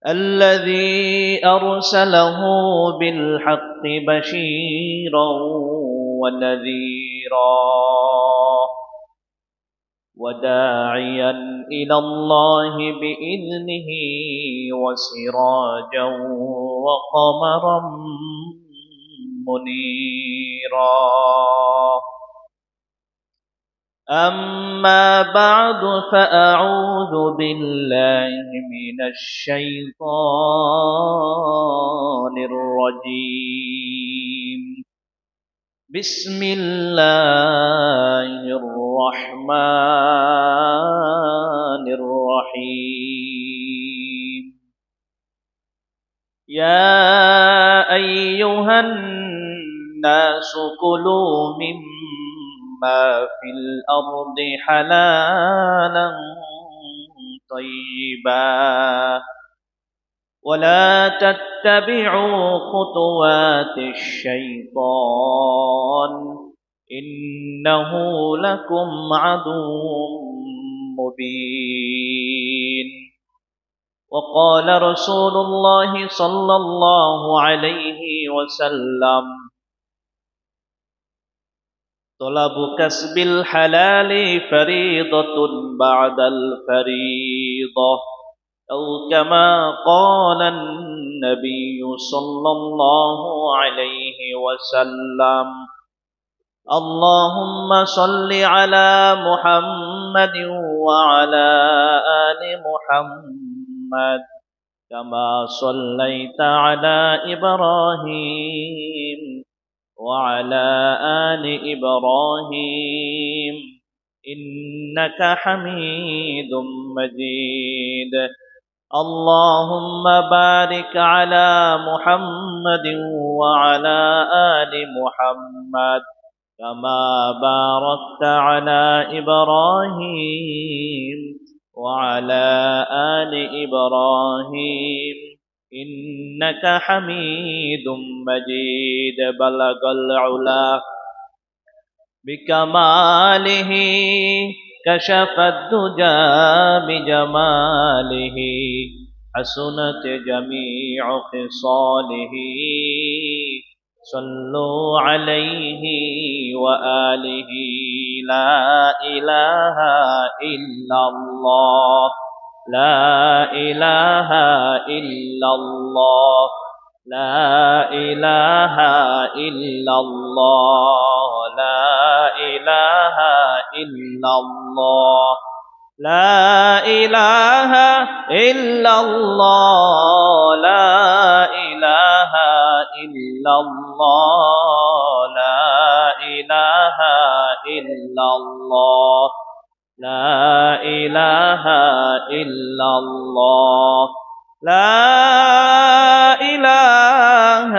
الذي أرسله بالحق بشيرا ونذيرا وداعيا إلى الله بإذنه وسراجا وقمرا منيرا. أما بعد فأعوذ بالله من الشيطان الرجيم. بسم الله الرحمن الرحيم. يا أيها الناس كلوا مما في الأرض حلالا طيبا ولا تتبعوا خطوات الشيطان إنه لكم عدو مبين. وقال رسول الله صلى الله عليه وسلم: طلب كسب الحلال فريضة بعد الفريضة، أو كما قال النبي صلى الله عليه وسلم. اللهم صل على محمد وعلى آل محمد كما صليت على إبراهيم وعلى آل إبراهيم إنك حميد مجيد. اللهم بارك على محمد وعلى آل محمد كما باركت على إبراهيم وعلى آل إبراهيم إنك حميد مجيد. بلغ العلا بكماله كشف الدجى بجماله حسنت جميع خصاله صلوا عليه وآله. لا إله إلا الله لا إله إلا الله لا إله إلا الله لا إله إلا الله لا إله إلا الله لا إله إلا الله لا إله إلا الله لا إله إلا الله لا إله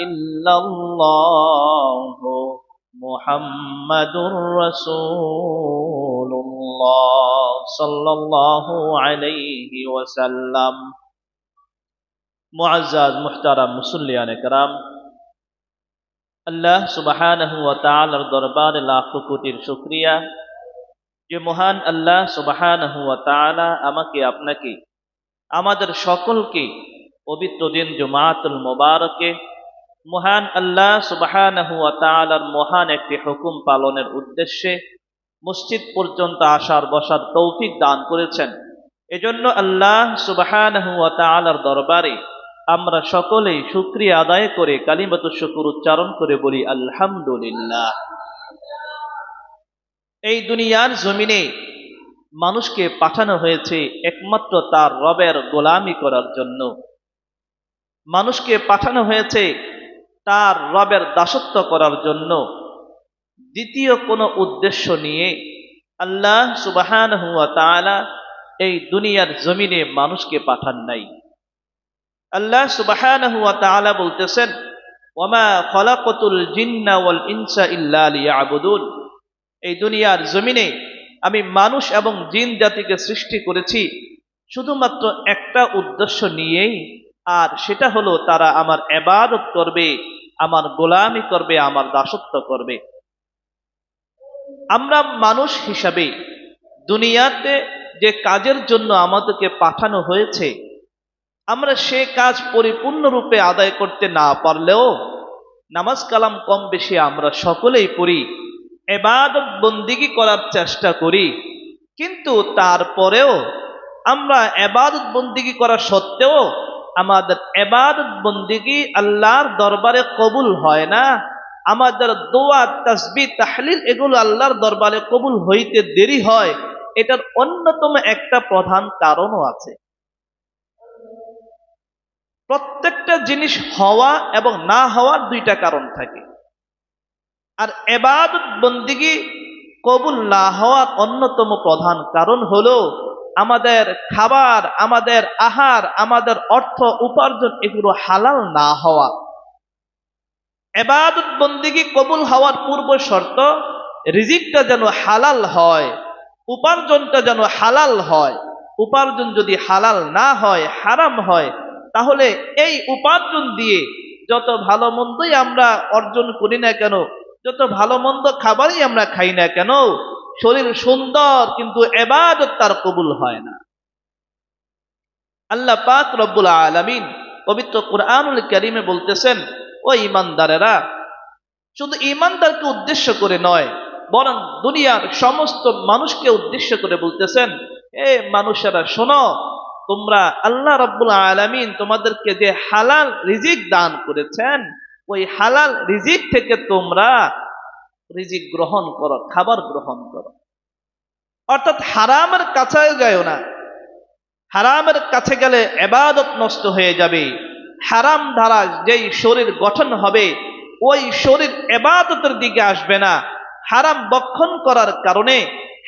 إلا الله محمد رسول الله صلى الله عليه وسلم. মুআজ্জাজ মুহতারাম মুসল্লিয়ানে কেরাম, আল্লাহ সুবহানাহু ওয়া তাআলার দরবারে লাখ কোটির শুকরিয়া যে মহান আল্লাহ সুবহানাহু ওয়া তাআলা আমাকে আপনাকে আমাদের সকলকে পবিত্র দিন জুমাতুল মুবারকে মহান আল্লাহ সুবহানাহু ওয়া তাআলার মহান একটি হুকুম পালনের উদ্দেশ্যে মসজিদ পর্যন্ত আসার বসার তৌফিক দান করেছেন। এজন্য আল্লাহ সুবহানাহু ওয়া তাআলার দরবারে আমরা সকলেই শুকরিয়া আদায় করে কালিমাতুশ শুকর উচ্চারণ করে বলি আলহামদুলিল্লাহ। এই দুনিয়ার জমিনে মানুষকে পাঠানো হয়েছে একমাত্র তার রবের গোলামি করার জন্য। মানুষকে পাঠানো হয়েছে তার রবের দাসত্ব করার জন্য। দ্বিতীয় কোনো উদ্দেশ্য নিয়ে আল্লাহ সুবহানাহু ওয়া তাআলা এই দুনিয়ার জমিনে মানুষকে পাঠান নাই। আল্লাহ সুবহানাহু ওয়া তাআলা বলতেছেন, ওয়ামা খলাকতুল জিন্না ওয়াল ইনসা ইল্লা লিয়াবুদুন। এই দুনিয়ার জমিনে আমি মানুষ এবং জিন জাতিকে সৃষ্টি করেছি শুধুমাত্র একটা উদ্দেশ্য নিয়েই, আর সেটা হলো তারা আমার ইবাদত করবে, আমার গোলামি করবে, আমার দাসত্ব করবে। আমরা মানুষ হিসাবে দুনিয়াতে যে কাজের জন্য আমাদেরকে পাঠানো হয়েছে আমরা সে কাজ পরিপূর্ণরূপে আদায় করতে না পারলেও নামাজ কালাম কম বেশি আমরা সকলেই পড়ি, ইবাদত বন্দিগি করার চেষ্টা করি। কিন্তু তারপরেও আমরা ইবাদত বন্দিগি করা সত্ত্বেও আমাদের ইবাদত বন্দিগি আল্লাহর দরবারে কবুল হয় না। আমাদের দোয়া, তাসবিহ, তাহলিল এগুলো আল্লাহর দরবারে কবুল হইতে দেরি হয়। এটার অন্যতম একটা প্রধান কারণও আছে। প্রত্যেকটা জিনিস হওয়া এবং না হওয়ার দুইটা কারণ থাকে। আর ইবাদত বন্দিগি কবুল না হওয়ার অন্যতম প্রধান কারণ হলো আমাদের খাবার, আমাদের আহার, আমাদের অর্থ উপার্জন এগুলো হালাল না হওয়া। ইবাদত বন্দিগি কবুল হওয়ার পূর্ব শর্ত রিজিকটা যেন হালাল হয়, উপার্জনটা যেন হালাল হয়। উপার্জন যদি হালাল না হয়, হারাম হয়, তাহলে এই উপার্জন দিয়ে যত ভালো মন্দই আমরা অর্জন করি না কেন, যত ভালো মন্দ খাবারই আমরা খাই না কেন, শরীর সুন্দর কিন্তু ইবাদত তার কবুল হয় না। আল্লাহ পাক রব্বুল আলামিন পবিত্র কুরআনুল কারীমে বলতেছেন, ও ঈমানদারেরা, শুধু ঈমানদারকে উদ্দেশ্য করে নয়, বরং দুনিয়ার সমস্ত মানুষকে উদ্দেশ্য করে বলতেছেন, এ মানুষেরা শোনো, তোমরা আল্লাহ রাব্বুল আলামিন তোমাদেরকে যে হালাল রিজিক দান করেছেন, ওই হালাল রিজিক থেকে তোমরা রিজিক গ্রহণ করো, খাবার গ্রহণ করো। অর্থাৎ হারামের কাছে যাও না। হারামের কাছে গেলে ইবাদত নষ্ট হয়ে যাবে। হারাম দ্বারা যেই শরীর গঠন হবে, ওই শরীর ইবাদতের দিকে আসবে না। হারাম বক্ষণ করার কারণে,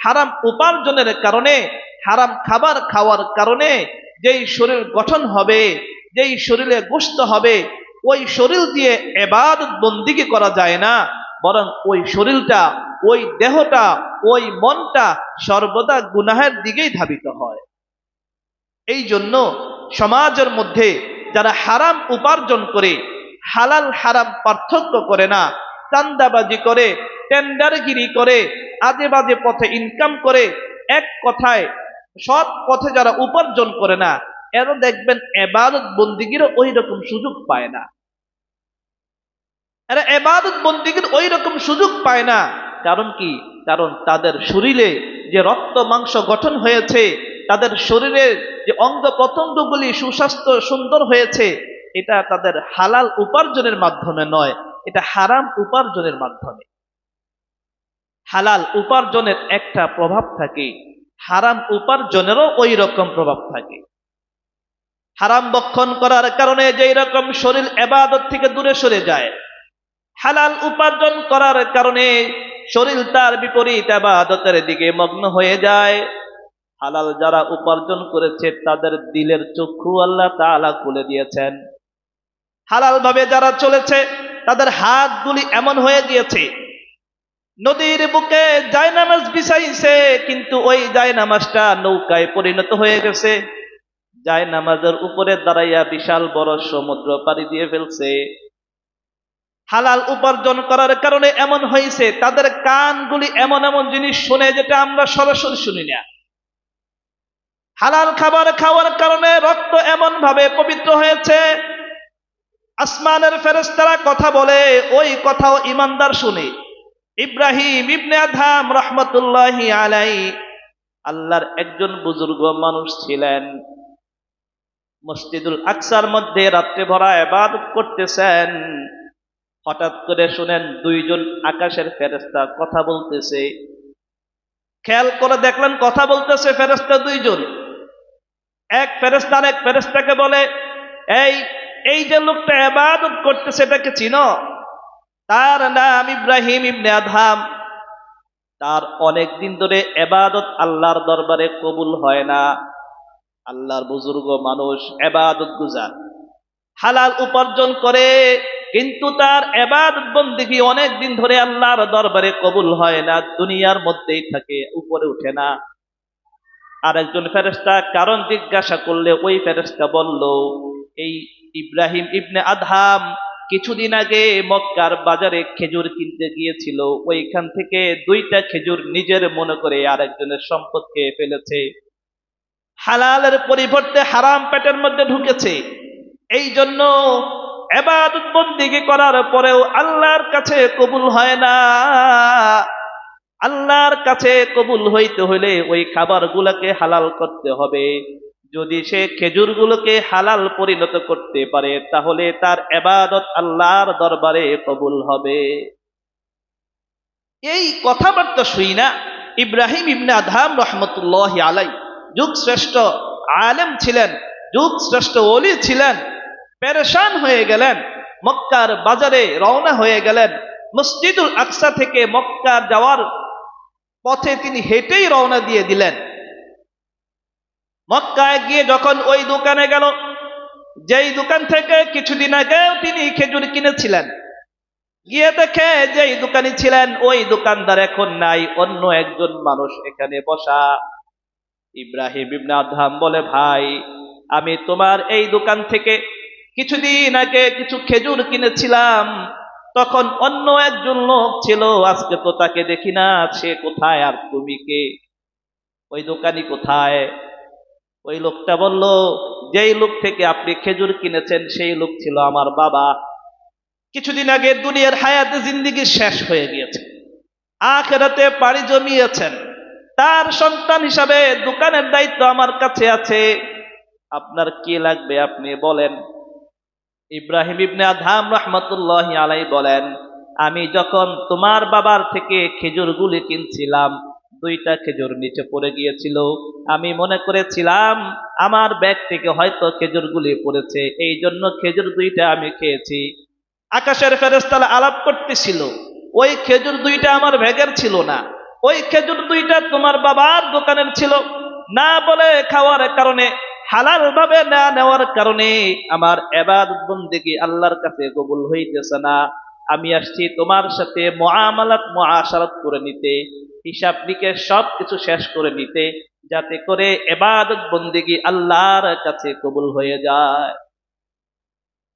হারাম উপার্জনের কারণে, হারাম খাবার খাওয়ার কারণে যেই শরীর গঠন হবে, যেই শরীরে গোশত হবে, ওই শরীর দিয়ে ইবাদত বন্দিগি করা যায় না। বরং ওই শরীরটা, ওই দেহটা, ওই মনটা সর্বদা গুনাহের দিকেই ধাবিত হয়। এই জন্য সমাজের মধ্যে যারা হারাম উপার্জন করে, হালাল হারাম পার্থক্য করে না, চান্দাবাজি করে, টেন্ডারগিরি করে, আজে বাজে পথে ইনকাম করে, এক কথায় সৎ পথে যারা উপার্জন করে না, এরা দেখবেন ইবাদত বন্দিগিরও ওই রকম সুযোগ পায় না। এরা ইবাদত বন্দিগির ওই রকম সুযোগ পায় না। কারণ কি? কারণ তাদের শরীরে যে রক্ত মাংস গঠন হয়েছে, তাদের শরীরের যে অঙ্গ প্রত্যঙ্গগুলি সুস্বাস্থ্য সুন্দর হয়েছে, এটা তাদের হালাল উপার্জনের মাধ্যমে নয়, এটা হারাম উপার্জনের মাধ্যমে। হালাল উপার্জনের একটা প্রভাব থাকে, হারাম উপার্জনেরও ওই রকম প্রভাব থাকে। হারাম বক্ষণ করার কারণে যেই রকম শরীর ইবাদত থেকে দূরে সরে যায়, হালাল উপার্জন করার কারণে শরীর তার বিপরীত ইবাদতের দিকে মগ্ন হয়ে যায়। হালাল যারা উপার্জন করেছে তাদের দিলের চক্ষু আল্লাহ তাআলা খুলে দিয়েছেন। হালাল ভাবে যারা চলেছে তাদের হাতগুলি এমন হয়ে গিয়েছে, নদীর বুকে জায়নামাজ বিছাইছে, কিন্তু ওই জায়নামাজটা নৌকায় পরিণত হয়ে গেছে। জায়নামাজের উপরে দাঁড়াইয়া বিশাল বড় সমুদ্র পাড়ি দিয়ে ফেলছে। হালাল উপার্জন করার কারণে এমন হয়েছে, তাদের কানগুলি এমন এমন জিনিস শুনে যেটা আমরা সরাসরি শুনি না। হালাল খাবার খাওয়ার কারণে রক্ত এমন ভাবে পবিত্র হয়েছে, আসমানের ফেরেশতারা কথা বলে, ওই কথাও ঈমানদার শুনে। ইব্রাহিম ইবনে আদহাম রাহমাতুল্লাহি আলাইহি আল্লাহর একজন বুজুর্গ মানুষ ছিলেন। মসজিদুল আকসার মধ্যে রাত্রে ভরা ইবাদত করতেছেন। হঠাৎ করে শুনেন দুইজন আকাশের ফেরেশতা কথা বলতেছে। খেয়াল করে দেখলেন কথা বলতেছে ফেরেশতা দুইজন। এক ফেরেশতা আরেক ফেরেশতাকে বলে, এই এই যে লোকটা ইবাদত করতেছে এটাকে চিনো? তার নাম ইব্রাহিম ইবনে আদহাম। তার অনেক দিন ধরে ইবাদত আল্লাহর দরবারে কবুল হয় না। আল্লাহর বুজুর্গ মানুষ, ইবাদত গুজার, হালাল উপার্জন করে, কিন্তু তার ইবাদত বন্দেগী অনেক দিন ধরে আল্লাহর দরবারে কবুল হয় না, দুনিয়ার মধ্যেই থাকে, উপরে উঠে না। আরেকজন ফেরেশতা কারণ জিজ্ঞাসা করলে ওই ফেরেশতা বলল, এই ইব্রাহিম ইবনে আদহাম কিছুদিন আগে মক্কার বাজারে খেজুর কিনতে গিয়েছিল, ওইখান থেকে দুইটা খেজুর নিজের মনে করে আরেকজনের সম্পদ খেয়ে ফেলেছে। হালালের পরিবর্তে হারাম পেটের মধ্যে ঢুকেছে। এই জন্য ইবাদত বন্দেগী করার পরেও আল্লাহর কাছে কবুল হয় না। আল্লাহর কাছে কবুল হইতে হলে ওই খাবারগুলোকে হালাল করতে হবে। যদি সে খেজুরগুলোকে হালাল পরিণত করতে পারে তাহলে তার ইবাদত আল্লাহর দরবারে কবুল হবে। এই কথাবার্তা শুই না ইব্রাহিম ইবনে আদহাম রহমতুল্লাহি আলাইহি যুগ শ্রেষ্ঠ আলেম ছিলেন, যুগ শ্রেষ্ঠ ওলি ছিলেন, পেরেশান হয়ে গেলেন। মক্কার বাজারে রওনা হয়ে গেলেন। মসজিদুল আকসা থেকে মক্কা যাওয়ার পথে তিনি হেঁটেই রওনা দিয়ে দিলেন। মক্কায় গিয়ে যখন ওই দোকানে গেল, যেই দোকান থেকে কিছুদিন আগে তিনি খেজুর কিনেছিলেন, গিয়ে দেখে যেই দোকানি ছিলেন ওই দোকানদার এখন নাই, অন্য একজন মানুষ এখানে বসা। ইব্রাহিম ইবনে আদহাম বলে, ভাই আমি তোমার এই দোকান থেকে কিছুদিন আগে কিছু খেজুর কিনেছিলাম, তখন অন্য একজন লোক ছিল, আজকে তো তাকে দেখি না, সে কোথায় আর তুমি কে? ওই দোকানি কোথায়? ওই লোকটা বলল, যেই লোক থেকে আপনি খেজুর কিনেছেন সেই লোক ছিল আমার বাবা। কিছুদিন আগে দুনিয়ার হায়াতে জিন্দেগি শেষ হয়ে গিয়েছে, আখিরাতে পাড়ি জমিয়েছেন, তার সন্তান হিসাবে দোকানের দায়িত্ব আমার কাছে আছে, আপনার কি লাগবে আপনি বলেন। ইব্রাহিম ইবনে আদহাম রহমতুল্লাহি আলাইহি বলেন, আমি যখন তোমার বাবার থেকে খেজুরগুলি কিনছিলাম, দুইটা খেজুর নিচে পড়ে গিয়েছিল, আমি মনে করেছিলাম আমার ব্যাগ থেকে হয়তো খেজুরগুলি পড়েছে, এই জন্য খেজুর দুইটা আমি খেয়েছি। আকাশের ফেরেশতারা আলাপ করতেছিল, ওই খেজুর দুইটা আমার ব্যাগের ছিল না, ওই খেজুর দুইটা তোমার বাবার দোকানের ছিল। না বলে খাওয়ার কারণে, হালাল ভাবে না নেওয়ার কারণে আমার ইবাদত বন্দেগী আল্লাহর কাছে কবুল হইতেছে না। আমি আসছি তোমার সাথে মুআশারাত করে নিতে, হিসাব নিকেশ সবকিছু শেষ করে নিতে, যাতে করে ইবাদত বন্দেগী আল্লাহর কাছে কবুল হয়ে যায়।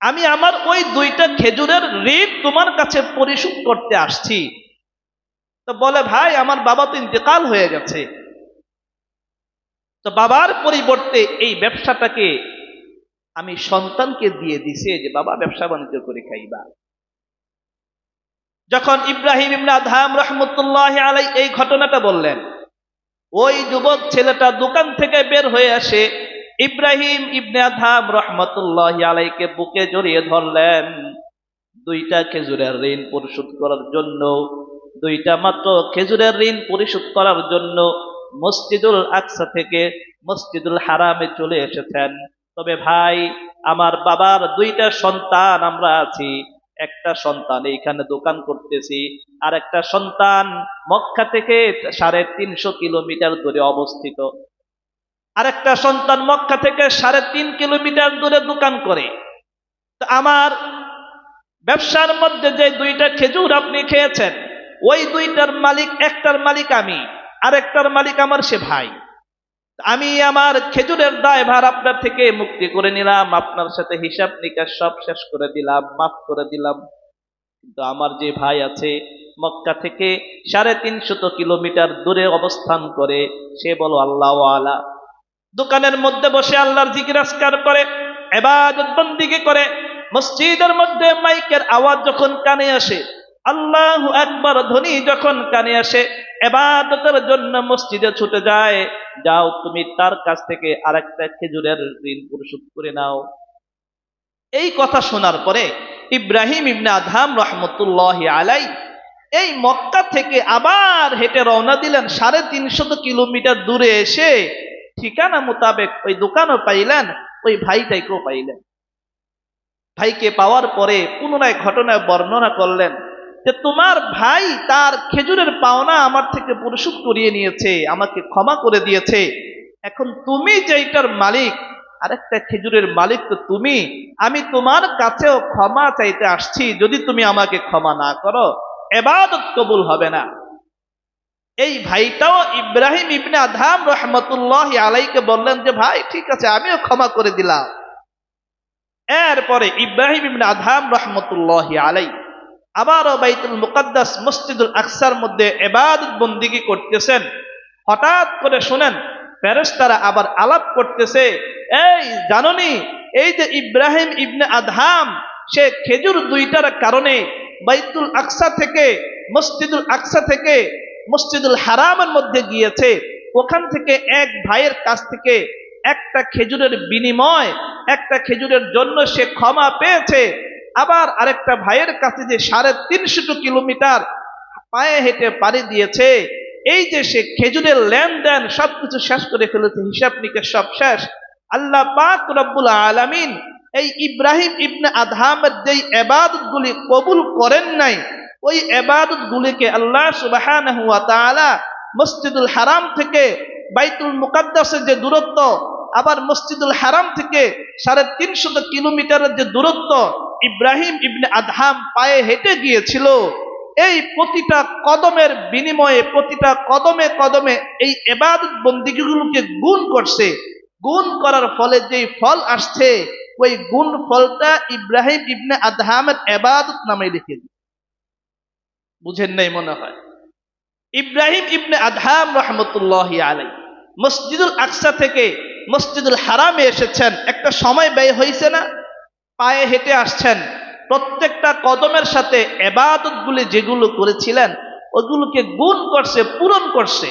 আমি আমার ওই দুইটা খেজুরের ঋণ তোমার কাছে পরিশোধ করতে আসছি। তো বলে, ভাই আমার বাবা তো ইন্তেকাল হয়ে গেছে, তো বাবার পরিবর্তে এই ব্যবসাটাকে আমি সন্তানকে দিয়ে দিছি, যে বাবা ব্যবসা বাণিজ্য করে খাইবা। যখন ইব্রাহিম ইবনে আদহাম রহমতুল্লাহি আলাইহি এই ঘটনাটা বললেন, ওই যুবক ছেলেটা দোকান থেকে বের হয়ে আসে, ইব্রাহিম ইবনে আদহাম রহমতুল্লাহি আলাইহিকে বুকে জড়িয়ে ধরলেন। দুইটা খেজুরের ঋণ পরিশোধ করার জন্য, দুইটা মাত্র খেজুরের ঋণ পরিশোধ করার জন্য মসজিদুল আকসা থেকে মসজিদুল হারামে চলে এসেছেন। তবে ভাই, আমার বাবার দুইটা সন্তান আমরা আছি, একটা সন্তান এইখানে দোকান করতেছি, আর একটা সন্তান মক্কা থেকে 350 কিলোমিটার দূরে অবস্থিত, আরেকটা সন্তান মক্কা থেকে 3.5 কিলোমিটার দূরে দোকান করে। তো আমার ব্যবসার মধ্যে যে দুইটা খেজুর আপনি খেয়েছেন, ওই দুইটার মালিক, একটার মালিক আমি, আরেকটার মালিক আমার সে ভাই। আমি আমার খেজুরের দায়ভার আপনার থেকে মুক্তি করে নিলাম, আপনার সাথে হিসাব নিকাশ সব শেষ করে দিলাম, মাফ করে দিলাম। কিন্তু আমার যে ভাই আছে মক্কা থেকে 350 কিলোমিটার দূরে অবস্থান করে, সে বলো আল্লাহ ওয়ালা, দোকানের মধ্যে বসে আল্লাহর জিকির আজকার করে, ইবাদত বন্দেগী করে, মসজিদের মধ্যে মাইকের আওয়াজ যখন কানে আসে, আল্লাহু আকবার ধ্বনি যখন কানে আসে, ইবাদতের জন্য মসজিদে ছুটে যায়। যাও তুমি তার কাছ থেকে আরেকটা খেজুরের ঋণ পরিশোধ করে নাও। এই কথা শোনার পরে ইব্রাহিম ইবনে আদহাম রহমতুল্লাহি আলাইহি এই মক্কা থেকে আবার হেঁটে রওনা দিলেন। 350 কিলোমিটার দূরে এসে ঠিকানা মোতাবেক ওই দোকানও পাইলেন, ওই ভাইটাকেও পাইলেন। ভাইকে পাওয়ার পরে পুনরায় ঘটনায় বর্ণনা করলেন যে, তোমার ভাই তার খেজুরের পাওনা আমার থেকে পরিশোধ করিয়ে নিয়েছে, আমাকে ক্ষমা করে দিয়েছে। এখন তুমি যেইটার মালিক, আরেকটা খেজুরের মালিক তো তুমি, আমি তোমার কাছেও ক্ষমা চাইতে আসছি, যদি তুমি আমাকে ক্ষমা না করো ইবাদত কবুল হবে না। এই ভাইটাও ইব্রাহিম ইবনে আদহাম রহমতুল্লাহি আলাইহিকে বললেন যে, ভাই ঠিক আছে, আমিও ক্ষমা করে দিলাম। এরপরে ইব্রাহিম ইবনে আদহাম রহমতুল্লাহি আলাইহি আবারও বাইতুল মুকাদ্দাস মসজিদুল আকসার মধ্যে ইবাদত বন্দেগী করতেছেন। হঠাৎ করে শুনেন ফেরেশতারা আবার আলাপ করতেছে, এই জাননি, এই যে ইব্রাহিম ইবনে আদহাম, সে খেজুর দুইটার কারণে বাইতুল আকসা থেকে, মসজিদুল আকসা থেকে মসজিদুল হারামের মধ্যে গিয়েছে, ওখান থেকে এক ভাইয়ের কাছ থেকে একটা খেজুরের বিনিময়, একটা খেজুরের জন্য সে ক্ষমা পেয়েছে। আবার আরেকটা ভাইয়ের কাছে যে 350 কিলোমিটার পায়ে হেঁটে পাড়ি দিয়েছে, এই যে সে খেজুরের লেনদেন সবকিছু শেষ করে ফেলেছে, হিসাব নিকেশ সব শেষ। আল্লাহ পাক রব্বুল আলামিন এই ইব্রাহিম ইবনে আদহামের যেই ইবাদত গুলি কবুল করেন নাই, ওই ইবাদত গুলিকে আল্লাহ সুবহানাহু ওয়া তাআলা মসজিদুল হারাম থেকে বাইতুল মুকাদ্দাসের যে দূরত্ব, আবার মসজিদুল হারাম থেকে 350 কিলোমিটারের যে দূরত্ব ইব্রাহিম ইবনে আদহাম পায়ে হেঁটে গিয়েছিল, এই প্রতিটা কদমের বিনিময়ে, প্রতিটা কদমে কদমে এই ইবাদত বন্দিগুলোকে গুণ করছে। গুণ করার ফলে যে ফল আসছে, ওই গুণ ফলটা ইব্রাহিম ইবনে আদহামের ইবাদত নামে লিখে দিই। বুঝেন নাই মনে হয়? ইব্রাহিম ইবনে আদহাম রহমতুল্লাহি আলাইহি মসজিদুল আকসা থেকে মসজিদুল হারামে এসেছেন, একটা সময় ব্যয় হয়েছে না? পায়ে হেঁটে আসছেন, প্রত্যেকটা কদমের সাথে ইবাদত গুলি যেগুলো করেছিলেন ওগুলোকে গুণ করছে, পূরণ করছে।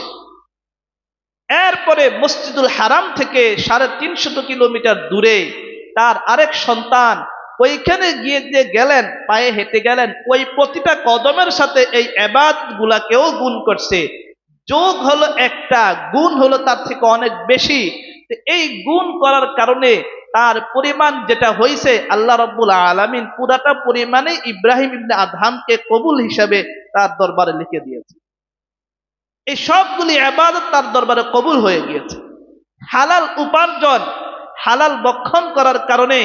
এরপরে মসজিদুল হারাম থেকে 350 কিলোমিটার দূরে তার আরেক সন্তান, ওইখানে গিয়ে যে গেলেন, পায়ে হেঁটে গেলেন, ওই প্রতিটা কদমের সাথে এই ইবাদত গুলাকেও গুণ করছে। যোগ হলো একটা, গুণ হলো তার থেকে অনেক বেশি। এই গুণ করার কারণে তার পরিমাণ যেটা হয়েছে, আল্লাহ রাব্বুল আলামিন পুরাটা পরিমাণে ইব্রাহিম ইবনে আদহামকে কবুল হিসাবে তার দরবারে লিখে দিয়েছে। এই সবগুলি ইবাদত তার দরবারে কবুল হয়ে গিয়েছে। হালাল উপার্জন, হালাল বক্ষণ করার কারণে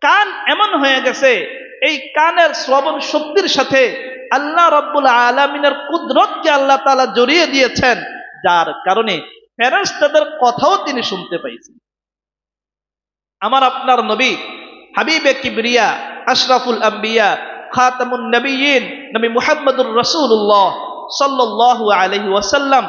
কান এমন হয়ে গেছে, এই কানের শ্রবণ শক্তির সাথে আল্লাহ রাব্বুল আলামিনের কুদরতকে আল্লাহ তাআলা জড়িয়ে দিয়েছেন, যার কারণে ফেরেশতাদের কথাও তিনি শুনতে পাইছেন। আমার আপনার নবী হাবিবে কিবরিয়া, আশরাফুল আম্বিয়া, খাতামুন নবিয়্যিন, নবী মুহাম্মদুর রাসূলুল্লাহ সাল্লাল্লাহু আলাইহি ওয়াসাল্লাম,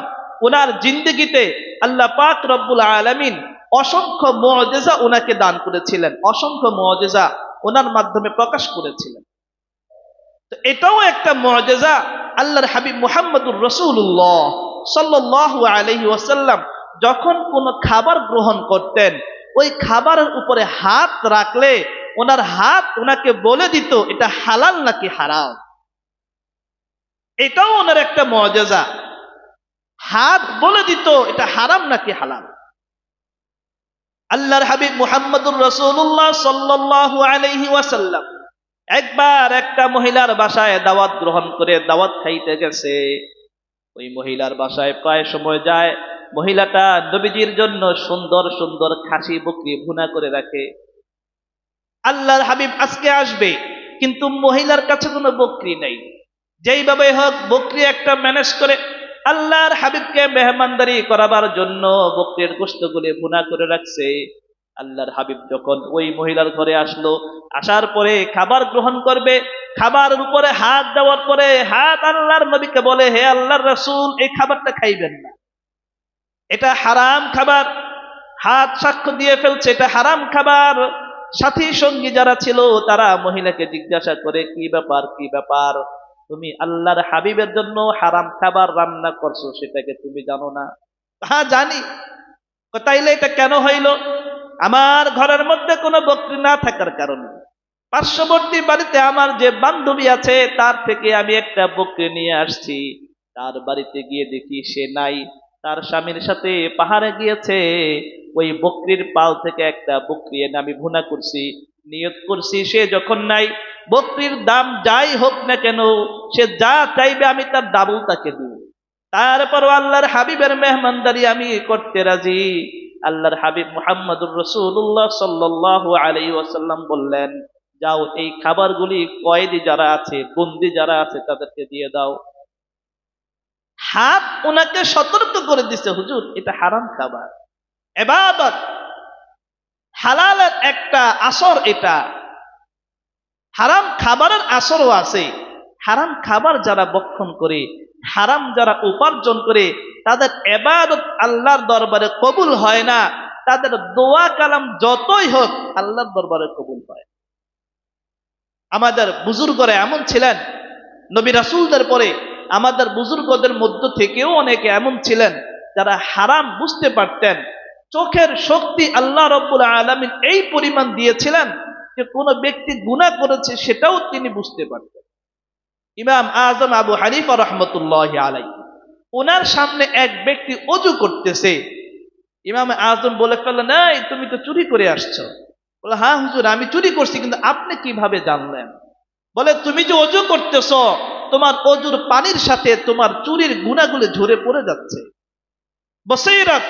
ওনার জিন্দেগিতে আল্লাহ পাক রব্বুল আলামিন অসংখ্য মুআজিজা ওনাকে দান করেছিলেন, অসংখ্য মুআজিজা ওনার মাধ্যমে প্রকাশ করেছিলেন। তো এটাও একটা মুআজিজা। আল্লাহর হাবিব মুহাম্মদুর রাসূলুল্লাহ সাল্লাল্লাহু আলাইহি ওয়াসাল্লাম যখন কোন খাবার গ্রহণ করতেন, ওই খাবারের উপরে হাত রাখলে ওনার হাত ওনাকে বলে দিত এটা হালাল নাকি হারাম। এটাও ওনার একটা মুআজিজা, হাত বলে দিত এটা হারাম নাকি হালাল। আল্লাহর হাবিব মুহাম্মদুর রাসূলুল্লাহ সাল্লাল্লাহু আলাইহি ওয়াসাল্লাম একবার একটা মহিলার বাসায় দাওয়াত গ্রহণ করে দাওয়াত খাইতে গেছে। ওই মহিলার বাসায় প্রায় সময় যায়, মহিলাটা নবীজির জন্য সুন্দর সুন্দর খাসি বকরি ভুনা করে রাখে। আল্লাহর হাবিব আজকে আসবে, কিন্তু মহিলার কাছে কোনো বকরি নাই। যেইভাবে হোক বকরি একটা ম্যানেজ করে আল্লাহর হাবিবকে মেহমানদারি করাবার জন্য বকরির গোশতগুলি ভুনা করে রাখছে। আল্লাহর হাবিব যখন ওই মহিলার ঘরে আসলো, আসার পরে খাবার গ্রহণ করবে, খাবারের উপরে হাত দেওয়ার পরে হাত আল্লাহর নবীকে বলে, হে আল্লাহর রাসূল, এই খাবারটা খাইবেন না, এটা হারাম খাবার। হাত সাক্ষ্য দিয়ে ফেলছে এটা হারাম খাবার। সাথী সঙ্গী যারা ছিল তারা মহিলাকে জিজ্ঞাসা করে, কি ব্যাপার, কি ব্যাপার, তুমি আল্লাহর হাবিবের জন্য হারাম খাবার রান্না করছো, সেটাকে তুমি জানো না? হ্যাঁ জানি। তাইলে এটা কেন হইল? আমার ঘরের মধ্যে কোনো বকরি না থাকার কারণে পার্শ্ববর্তী বাড়িতে আমার যে বান্ধবী আছে তার থেকে আমি একটা বকরি নিয়ে আসছি। তার বাড়িতে গিয়ে দেখি সে নাই, তার স্বামীর সাথে পাহাড়ে গিয়েছে। ওই বকরির পাল থেকে একটা বকরি এনে আমি ভুনা করছি, নিয়ত করছি সে যখন নাই, বকরির দাম যাই হোক না কেন, সে যা চাইবে আমি তার ডাবল তাকে দিব। তারপর আল্লাহর হাবিবের মেহমানদারি আমি করতে রাজি। আল্লাহর হাবিব মুহাম্মদুর রাসূলুল্লাহ সাল্লাল্লাহু আলাইহি ওয়াসাল্লাম বললেন, যাও এই খাবারগুলি কয়েদি যারা আছে, বন্দী যারা আছে তাদেরকে দিয়ে দাও। হাত ওনাকে সতর্ক করে দিছে, হুজুর এটা হারাম খাবার। ইবাদত হালালের একটা আসর, এটা হারাম খাবারের আসরও আছে। হারাম খাবার যারা বক্ষণ করে, হারাম যারা উপার্জন করে, তাদের ইবাদত আল্লাহর দরবারে কবুল হয় না, তাদের দোয়া কালাম যতই হোক আল্লাহর দরবারে কবুল হয়। আমাদের বুজুর্গরা এমন ছিলেন, নবী রাসূলদের পরে আমাদের বুজুর্গদের মধ্য থেকেও অনেকে এমন ছিলেন যারা হারাম বুঝতে পারতেন। চোখের শক্তি আল্লাহ রাব্বুল আলামিন এই পরিমাণ দিয়েছিলেন যে কোনো ব্যক্তি গুনাহ করেছে সেটাও তিনি বুঝতে পারতেন। ইমাম আজম আবু হানিফা রাহমাতুল্লাহি আলাইহি, ওনার সামনে এক ব্যক্তি ওযু করতেছে। ইমাম আজম বলে ফেললেন, এই তুমি তো চুরি করে আসছো। বলে, হ্যাঁ হুজুর আমি চুরি করছি, কিন্তু আপনি কিভাবে জানলেন? বলে, তুমি যে ওযু করতেছ তোমার ওযুর পানির সাথে তোমার চুরির গুনাহগুলো ঝরে পড়ে যাচ্ছে। বসীরাত,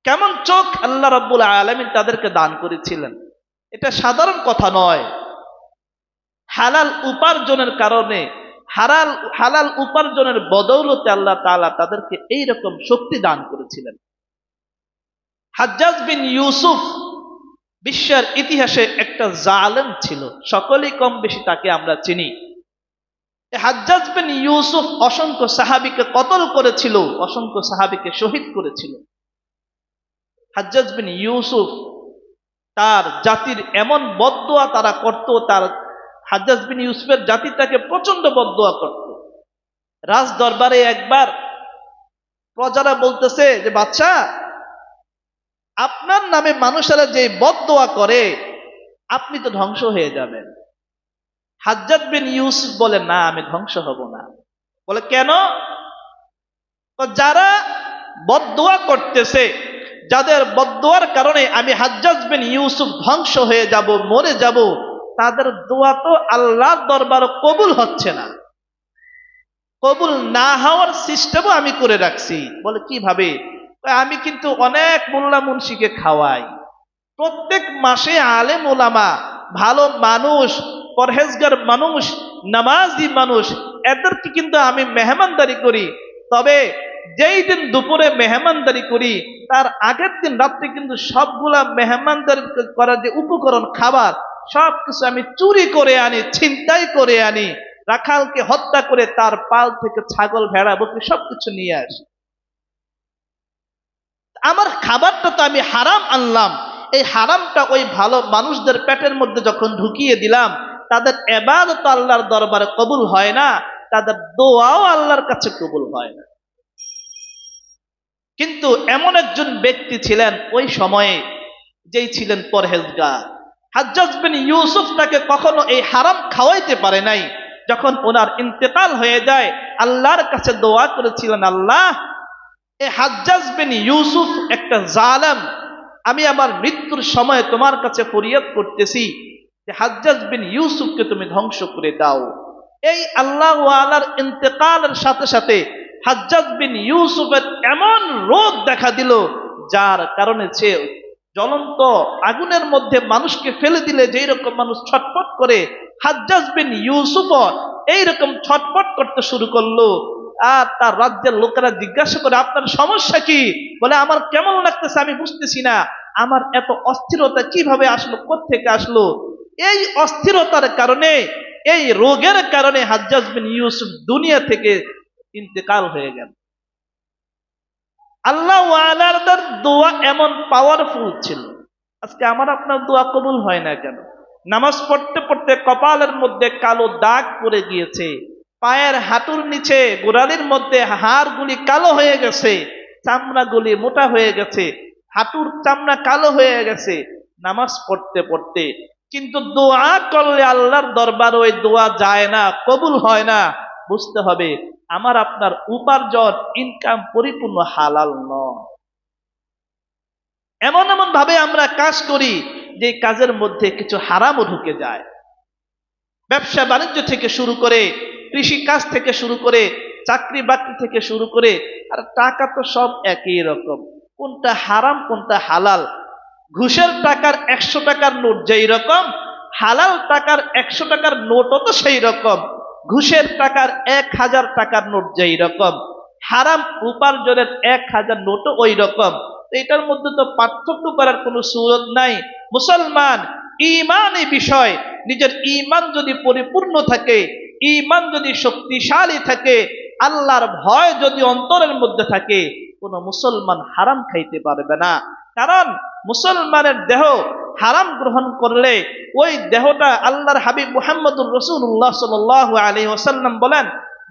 কেমন চোখ আল্লাহ রাব্বুল আলামিন তাদেরকে দান করেছিলেন, এটা সাধারণ কথা নয়। হালাল উপার্জনের কারণে, হালাল উপার্জনের বদৌলতে আল্লাহ তাআলা তাদেরকে এইরকম শক্তি দান করেছিলেন। হাজ্জাজ বিন ইউসুফ বিশ্বের ইতিহাসে একটা জালেম ছিল, সকলেই কম বেশি তাকে আমরা চিনি। হাজ্জাজ বিন ইউসুফ অসংখ্য সাহাবীকে কতল করেছিল, অসংখ্য সাহাবীকে শহীদ করেছিল। হাজ্জাজ বিন ইউসুফ তার জাতির এমন বদদোয়া তারা করত, তার হাজ্জাজ বিন ইউসুফের জাতি তাকে প্রচন্ড বদদোয়া করত। রাজ দরবারে একবার প্রজারা বলতেছে যে, বাদশা আপনার নামে মানুষেরা যে বদদোয়া করে আপনি তো ধ্বংস হয়ে যাবেন। হাজ্জাজ বিন ইউসুফ বলে, না আমি ধ্বংস হব না। বলে, কেন? যারা বদদোয়া করতেছে, যাদের বদদোয়ার কারণে আমি হাজ্জাজ বিন ইউসুফ ধ্বংস হয়ে যাব, মরে যাব, তাদের দোয়া তো আল্লাহর দরবারে কবুল হচ্ছে না। কবুল না হওয়ার সিস্টেমও আমি করে রাখছি। বলে, কিভাবে? আমি কিন্তু অনেক মোল্লা মুন্সিকে খাওয়াই, প্রত্যেক মাসে আলেম ওলামা, ভালো মানুষ, পরহেজগার মানুষ, নামাজি মানুষ, এদেরকে কিন্তু আমি মেহমানদারি করি। তবে যেই দিন দুপুরে মেহমানদারি করি তার আগের দিন রাত্রে কিন্তু সবগুলা মেহমানদারি করার যে উপকরণ, খাবার, সবকিছু আমি চুরি করে আনি, ছিনতাই করে আনি, রাখালকে হত্যা করে তার পাল থেকে ছাগল, ভেড়া, বকরি সবকিছু নিয়ে আসি। আমার খাবারটা তো আমি হারাম আনলাম, এই হারামটা ওই ভালো মানুষদের পেটের মধ্যে যখন ঢুকিয়ে দিলাম, তাদের ইবাদত আল্লাহর দরবারে কবুল হয় না, তাদের দোয়াও আল্লাহর কাছে কবুল হয় না। কিন্তু এমন একজন ব্যক্তি ছিলেন ওই সময়ে, যেই ছিলেন পরহেজগার। হাজ্জাজ বিন ইউসুফ তাকে কখনো এই হারাম খাওয়াইতে পারে নাই। যখন ওনার ইন্তেকাল হয়ে যায়, আল্লাহর কাছে দোয়া করেছিলেন, আল্লাহ এই হাজ্জাজ বিন ইউসুফ একটা জালেম, আমি আমার মৃত্যুর সময় তোমার কাছে ফরিয়াদ করতেছি যে হাজ্জাজ বিন ইউসুফকে তুমি ধ্বংস করে দাও। এই আল্লাহ ওয়ালার ইন্তেকালের সাথে সাথে হাজ্জাজ বিন ইউসুফের এমন রোগ দেখা দিল, যার কারণে সে জ্বলন্ত আগুনের মধ্যে মানুষকে ফেলে দিলে যেই রকম মানুষ ছটফট করে, হাজ্জাজ বিন ইউসুফও এইরকম ছটফট করতে শুরু করলো। আর তার রাজ্যের লোকেরা জিজ্ঞাসা করে, আপনার সমস্যা কি? বলে, আমার কেমন লাগতেছে আমি বুঝতেছি না, আমার এত অস্থিরতা কিভাবে আসলো, কোত্থেকে আসলো? এই অস্থিরতার কারণে, এই রোগের কারণে হাজ্জাজ বিন ইউসুফ দুনিয়া থেকে ইন্তেকাল হয়ে গেল। আল্লাহ ওয়ালার দোয়া এমন পাওয়ারফুল ছিল। আজকে আমার আপনার দোয়া কবুল হয় না কেন? নামাজ পড়তে পড়তে কপালের মধ্যে কালো দাগ পড়ে গিয়েছে, পায়ের হাঁটুর নিচে গোড়ালির মধ্যে হাড়গুলি কালো হয়ে গেছে, চামড়াগুলি মোটা হয়ে গেছে, হাঁটুর চামড়া কালো হয়ে গেছে নামাজ পড়তে পড়তে। কিন্তু দোয়া করলে আল্লাহর দরবার ওই দোয়া যায় না, কবুল হয় না। বুঝতে হবে আমার আপনার উপার্জন, ইনকাম পরিপূর্ণ হালাল নয়। এমন এমন ভাবে আমরা কাজ করি যে কাজের মধ্যে কিছু হারামও ঢুকে যায়। ব্যবসা বাণিজ্য থেকে শুরু করে, কৃষি কাজ থেকে শুরু করে, চাকরি বাকরি থেকে শুরু করে, আর টাকা তো সব একই রকম, কোনটা হারাম কোনটা হালাল। ঘুষের টাকার 100 টাকার নোট যেই রকম, হালাল টাকার 100 টাকার নোটও তো সেই রকম। ঘুষের টাকার 1000 টাকার নোট যেই রকম, হারাম উপার্জনের 1000 নোটও ওই রকম। এটার মধ্যে তো পার্থক্য করার কোনো সুযোগ নাই। মুসলমান, ঈমান এই বিষয়, নিজের ঈমান যদি পরিপূর্ণ থাকে, ঈমান যদি শক্তিশালী থাকে, আল্লাহর ভয় যদি অন্তরের মধ্যে থাকে, কোন মুসলমান হারাম খাইতে পারবে না। কারণ মুসলমানের দেহ হারাম গ্রহণ করলে ওই দেহটা, আল্লাহর হাবিব মুহাম্মদুর রাসূলুল্লাহ সাল্লাল্লাহু আলাইহি ওয়াসাল্লাম বলেন,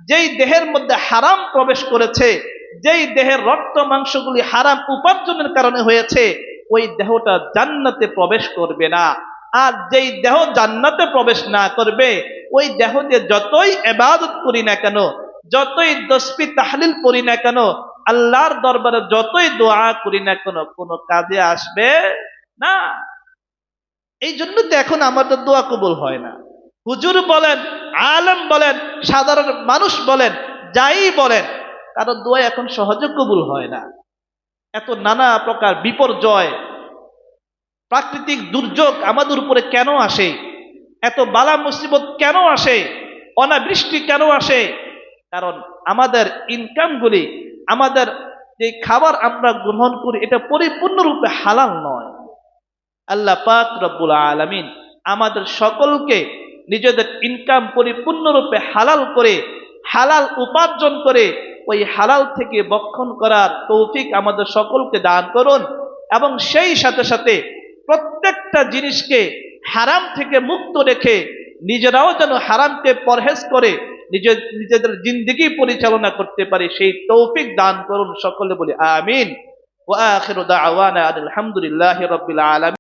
যেই দেহের মধ্যে হারাম প্রবেশ করেছে, যেই দেহের রক্ত মাংসগুলি হারাম উপার্জনের কারণে হয়েছে, ওই দেহটা জান্নাতে প্রবেশ করবে না। আর যেই দেহ জান্নাতে প্রবেশ না করবে, ওই দেহ দিয়ে যতই ইবাদত করি না কেন, যতই তাসবিহ তাহলিল করি না কেন, আল্লাহর দরবারে যতই দোয়া করি না কেন, কোনো কাজে আসবে না। এই জন্য তো এখন আমাদের দোয়া কবুল হয় না। হুজুর বলেন, আলেম বলেন, সাধারণ মানুষ বলেন, যাই বলেন, কারণ দোয়া এখন সহজে কবুল হয় না। এত নানা প্রকার বিপর্যয়, প্রাকৃতিক দুর্যোগ আমাদের উপরে কেন আসে? এত বালা মুসিবত কেন আসে? অনাবৃষ্টি কেন আসে? কারণ আমাদের ইনকামগুলি, আমাদের যে খাবার আমরা গ্রহণ করি, এটা পরিপূর্ণরূপে হালাল নয়। আল্লাহ পাক রব্বুল আলামিন আমাদের সকলকে নিজেদের ইনকাম পরিপূর্ণরূপে হালাল করে, হালাল উপার্জন করে ওই হালাল থেকে বক্ষণ করার তৌফিক আমাদের সকলকে দান করুন। এবং সেই সাথে সাথে প্রত্যেকটা জিনিসকে হারাম থেকে মুক্ত রেখে নিজেরাও যেন হারামকে পরহেজ করে নিজেদের জিন্দেগি পরিচালনা করতে পারে, সেই তৌফিক দান করুন। সকলে বলি আমিন। ওয়া আখিরু দাওয়ানা আলহামদুলিল্লাহি রাব্বিল আলামিন।